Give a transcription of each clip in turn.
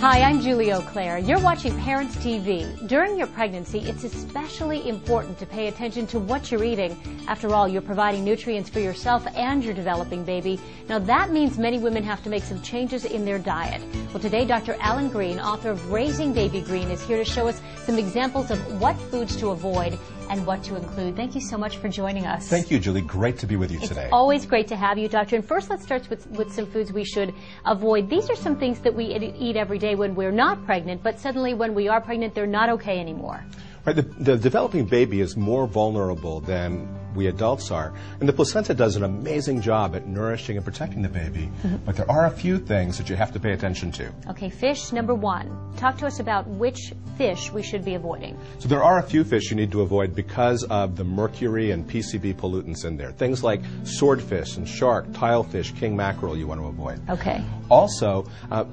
Hi, I'm Julie Auclair. You're watching Parents TV. During your pregnancy, it's especially important to pay attention to what you're eating. After all, you're providing nutrients for yourself and your developing baby. Now, that means many women have to make some changes in their diet. Well, today, Dr. Alan Green, author of Raising Baby Green, is here to show us some examples of what foods to avoid and what to include. Thank you so much for joining us. Thank you, Julie. Great to be with you today. It's always great to have you, Doctor. And first, let's start with some foods we should avoid. These are some things that we eat every day when we're not pregnant, but suddenly when we are pregnant, they're not okay anymore. Right, the developing baby is more vulnerable than we adults are, and the placenta does an amazing job at nourishing and protecting the baby, but there are a few things that you have to pay attention to. Okay, fish number one. Talk to us about which fish we should be avoiding. So there are a few fish you need to avoid because of the mercury and PCB pollutants in there. Things like swordfish and shark, tilefish, king mackerel you want to avoid. Okay. Also,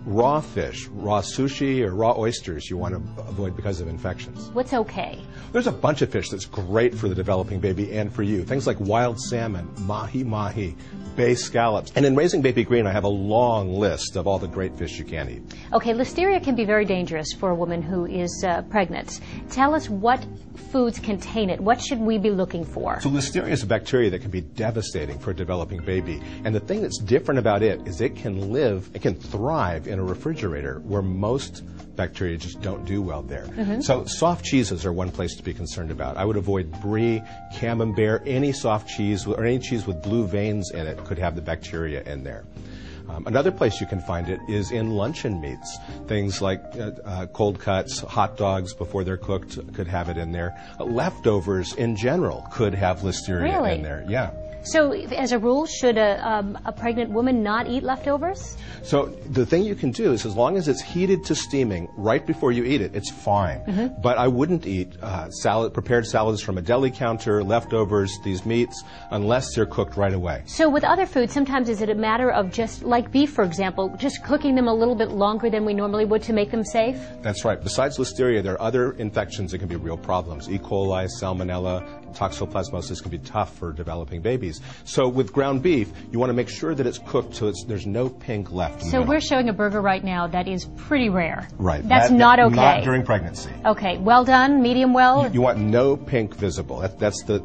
raw fish, raw sushi or raw oysters you want to avoid because of infections. What's okay? There's a bunch of fish that's great for the developing baby and for you. Things like wild salmon, mahi-mahi, bay scallops. And in Raising Baby Green, I have a long list of all the great fish you can eat. Okay, listeria can be very dangerous for a woman who is pregnant. Tell us what foods contain it. What should we be looking for? So listeria is a bacteria that can be devastating for a developing baby. And the thing that's different about it is it can thrive in a refrigerator where most bacteria just don't do well there. So soft cheeses are one place to be concerned about. I would avoid brie, camembert, any soft cheese or any cheese with blue veins in it could have the bacteria in there. Another place you can find it is in luncheon meats. Things like cold cuts, hot dogs before they're cooked could have it in there. Leftovers in general could have listeria in there. Yeah. So, as a rule, should a pregnant woman not eat leftovers? So, the thing you can do is as long as it's heated to steaming right before you eat it, it's fine. But I wouldn't eat prepared salads from a deli counter, leftovers, these meats, unless they're cooked right away. So, with other foods, sometimes is it a matter of just, like beef, for example, just cooking them a little bit longer than we normally would to make them safe? That's right. Besides listeria, there are other infections that can be real problems. E. coli, salmonella, toxoplasmosis can be tough for developing babies. So with ground beef, you want to make sure that it's cooked so there's no pink left in the middle. So we're showing a burger right now that is pretty rare. Right. That's not okay. Not during pregnancy. Okay. Well done, medium well? You want no pink visible. That's the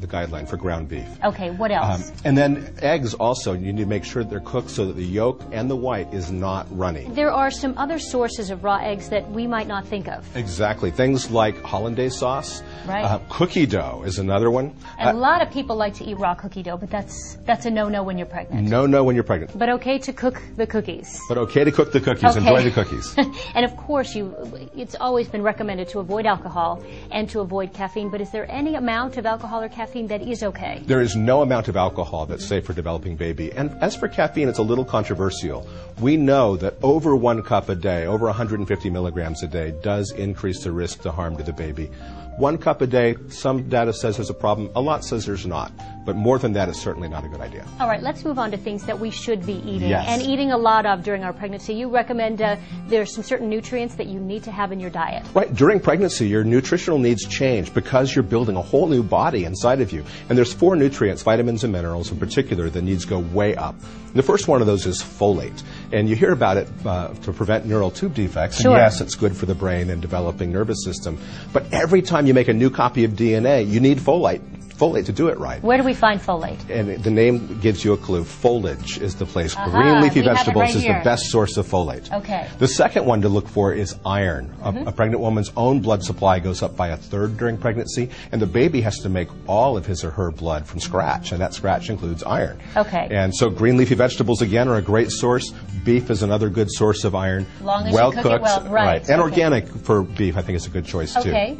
guideline for ground beef. Okay, what else? And then eggs also, you need to make sure they're cooked so that the yolk and the white is not runny. There are some other sources of raw eggs that we might not think of. Exactly. Things like hollandaise sauce. Right. Cookie dough is another one. And a lot of people like to eat raw cookie dough, but that's a no-no when you're pregnant. No when you're pregnant. But okay to cook the cookies. But okay to cook the cookies. Okay. Enjoy the cookies. And of course, it's always been recommended to avoid alcohol and to avoid caffeine, but is there any amount of alcohol or caffeine that is okay? There is no amount of alcohol that's safe for developing baby. And as for caffeine, it's a little controversial. We know that over 1 cup a day, over 150 milligrams a day, does increase the risk to harm to the baby. 1 cup a day, some data says there's a problem, a lot says there's not. But more than that is certainly not a good idea. All right, let's move on to things that we should be eating and eating a lot of during our pregnancy. You recommend there's some certain nutrients that you need to have in your diet. Right, during pregnancy, your nutritional needs change because you're building a whole new body inside of you. And there's 4 nutrients, vitamins and minerals in particular, the needs go way up. And the first one of those is folate. And you hear about it to prevent neural tube defects. Sure. And yes, it's good for the brain and developing nervous system. But every time you make a new copy of DNA, you need folate to do it right. Where do we find folate? And the name gives you a clue. Foliage is the place. Green leafy vegetables is the best source of folate. Okay. The second one to look for is iron. A pregnant woman's own blood supply goes up by 1/3 during pregnancy, and the baby has to make all of his or her blood from scratch, and that scratch includes iron. Okay. And so green leafy vegetables, again, are a great source. Beef is another good source of iron. Long as well you cook cooked, it well, right. And organic for beef, I think, is a good choice, too. Okay.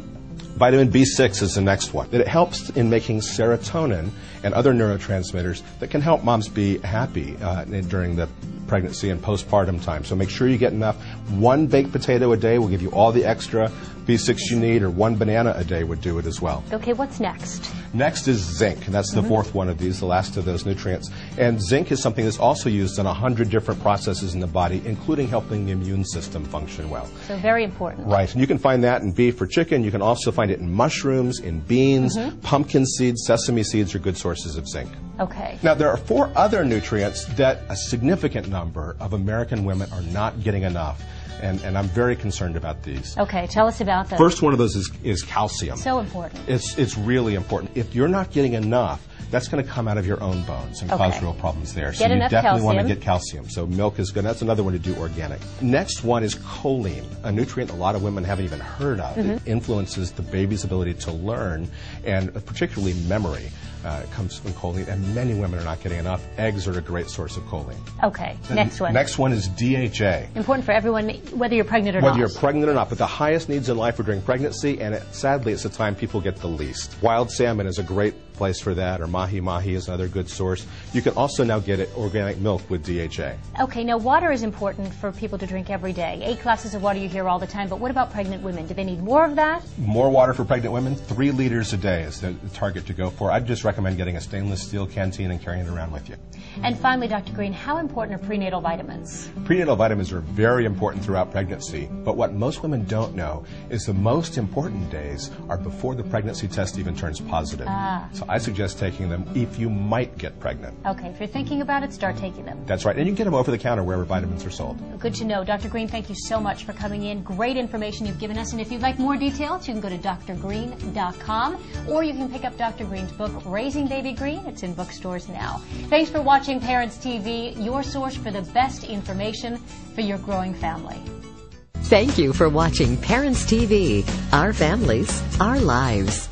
Vitamin B6 is the next one. It helps in making serotonin and other neurotransmitters that can help moms be happy during the pregnancy and postpartum time. So make sure you get enough. 1 baked potato a day will give you all the extra B6 you need, or 1 banana a day would do it as well. Okay, what's next? Next is zinc, and that's the 4th one of these, the last of those nutrients. And zinc is something that's also used in 100 different processes in the body, including helping the immune system function well. So very important. Right, and you can find that in beef or chicken. You can also find it in mushrooms, in beans, pumpkin seeds, sesame seeds are good sources. sources of zinc. Okay. Now, there are 4 other nutrients that a significant number of American women are not getting enough, and I'm very concerned about these. Okay, tell us about them. First one of those is calcium. So important. It's really important. If you're not getting enough, that's going to come out of your own bones and cause real problems there. So you definitely want to get calcium. So milk is good. That's another one to do organic. Next one is choline, a nutrient a lot of women haven't even heard of. It influences the baby's ability to learn, and particularly memory. It comes from choline, and many women are not getting enough. Eggs are a great source of choline. Okay, next one. Next one is DHA. Important for everyone, whether you're pregnant or not. Whether you're pregnant or not, but the highest needs in life are during pregnancy, and sadly, it's the time people get the least. Wild salmon is a great place for that, or mahi-mahi is another good source. You can also now get organic milk with DHA. Okay, now water is important for people to drink every day. 8 glasses of water you hear all the time, but what about pregnant women? Do they need more of that? More water for pregnant women, 3 liters a day is the target to go for. I'd just recommend getting a stainless steel canteen and carrying it around with you. And finally, Dr. Green, how important are prenatal vitamins? Prenatal vitamins are very important throughout pregnancy, but what most women don't know is the most important days are before the pregnancy test even turns positive. So I suggest taking them if you might get pregnant. Okay, if you're thinking about it, start taking them. That's right, and you can get them over the counter wherever vitamins are sold. Good to know. Dr. Green, thank you so much for coming in. Great information you've given us, and if you'd like more details, you can go to drgreen.com, or you can pick up Dr. Green's book, Raising Baby Green. It's in bookstores now. Thanks for watching Parents TV, your source for the best information for your growing family. Thank you for watching Parents TV, our families, our lives.